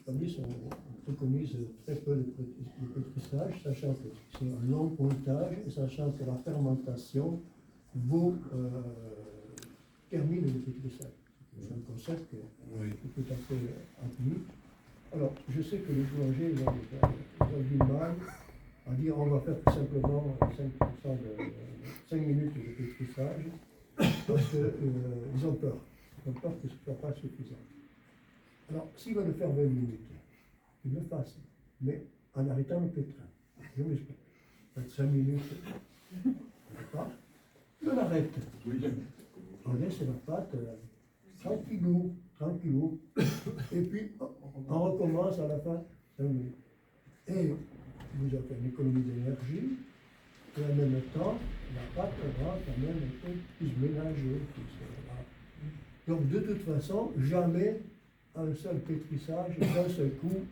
spécialistes préconisent très peu de pétrissage, sachant que c'est un long pontage et sachant que la fermentation termine le pétrissage. C'est un concept qui est tout à fait admis. Alors, je sais que les boulangers ils ont du mal à dire on va faire tout simplement 5 minutes de pétrissage parce qu'ils ont peur. Ils ont peur que ce ne soit pas suffisant. Alors, s'ils veulent faire 20 minutes, qu'ils le fassent, mais en arrêtant le pétrin. Je m'explique. 5 minutes, pas. On arrête. On laisse la pâte tranquillou. Et puis, on recommence à la fin 5 minutes. Et vous avez une économie d'énergie, et en même temps, la pâte va quand même un peu plus mélanger. Donc, de toute façon, jamais un seul pétrissage d'un seul coup.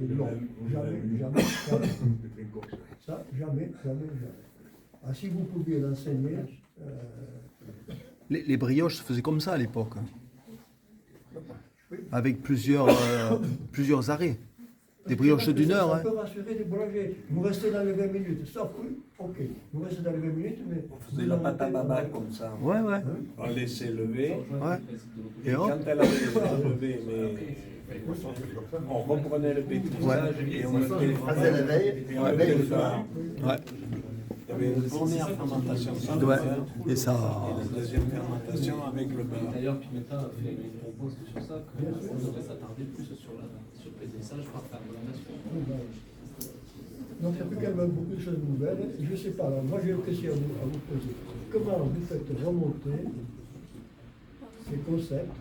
Non, jamais. Ça, jamais. Ah, si vous pouviez l'enseigner. Les brioches se faisaient comme ça à l'époque, avec plusieurs arrêts. Des brioches d'une heure. Ça peut rassurer les boulangers. Vous restez dans les 20 minutes, sauf ok. Vous restez dans les 20 minutes, mais. On faisait la pâte à baba comme ça. Ouais. On laissait lever. Ouais. Et quand elle avait levé, on reprenait le pétrissage et on mettait la veille. Et on mettait le beurre. Ouais. Il y avait une première fermentation sans le Ouais. beurre. Et ça. Et la deuxième fermentation avec le beurre. D'ailleurs, Pimenta propose sur ça qu'on devrait s'attarder plus sur le pétrissage par fermentation. Donc, il y a quand même beaucoup de choses nouvelles. Je ne sais pas, alors, moi j'ai une question à vous poser. Comment vous faites remonter ces concepts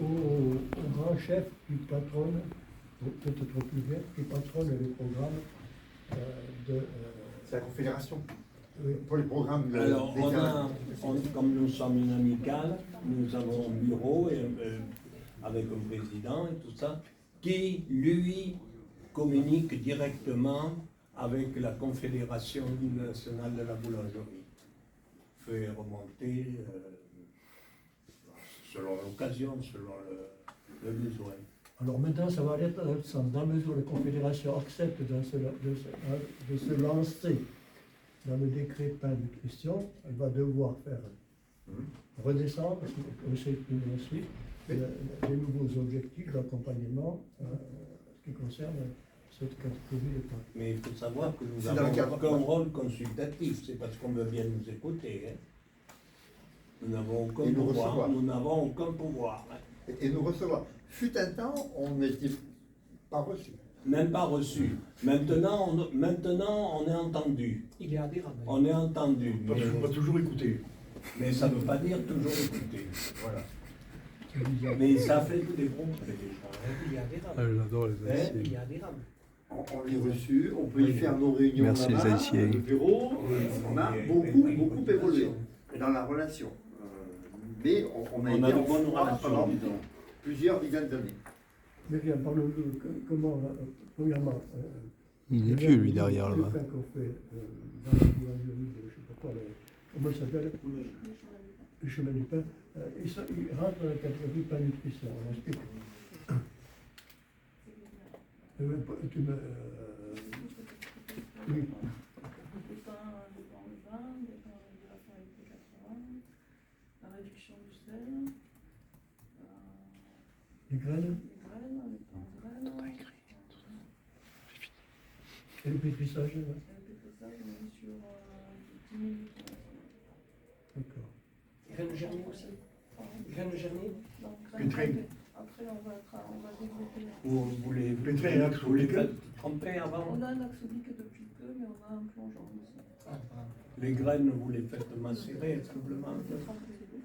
au grand chef qui patronne, peut-être plus bien, qui patronne les programmes C'est la confédération. Oui. Pour les programmes. Alors, comme nous sommes une amicale, nous avons un bureau avec un président et tout ça, qui, lui, communique directement avec la Confédération nationale de la boulangerie. Fait remonter selon l'occasion, selon le besoin. Alors maintenant, ça va aller dans l'autre sens. Dans la mesure où la Confédération accepte de se lancer dans le décret pain nutrition, elle va devoir faire redescendre, parce qu'on sait ensuite, les nouveaux objectifs d'accompagnement en ce qui concerne cette catégorie de pain. Mais il faut savoir que nous n'avons aucun rôle consultatif, c'est parce qu'on veut bien nous écouter. Hein. Nous n'avons aucun pouvoir. Nous n'avons aucun pouvoir. Hein. Et nous recevoir. Fut un temps, on n'était pas reçu. Même pas reçu. Maintenant, on est entendu. Il est adhérent. On est entendu. Pas toujours écouter. Mais ça ne veut pas dire toujours écouter. Voilà. Mais ça fait tous des progrès déjà. Il est adhérent. J'adore les Haïtiens. Il est adhérent. On est reçu, on peut y faire nos réunions Merci, les là-bas, Haïtiens. le bureau, on a beaucoup évolué dans la relation. Mais on a On été a de en bonnes froid relations, pendant disons. plusieurs dizaines d'années. Mais bien, parlons de comment, premièrement, Il est vieux, lui, derrière, le là-bas. pain qu'on fait dans la boulangerie de, je ne sais pas quoi, comment ça s'appelle, le chemin du pain, il rentre dans la catégorie pain nutrition. On explique. Oui. Le pain dépend le vin, dépend de la finalité 80, la réduction du sel, Les graines les graines, les graines. et le pétrissage. Et le pétrissage, on est sur 10 minutes. D'accord. Graines germées aussi. Graines germées. Donc, Pétrer. après, on va développer. Vous les Pétrer un axe vous les sur faites tremper avant. On a un axodique depuis peu, mais on a un plongeon aussi. Les graines, vous les faites macérer simplement. On peut tremper les deux.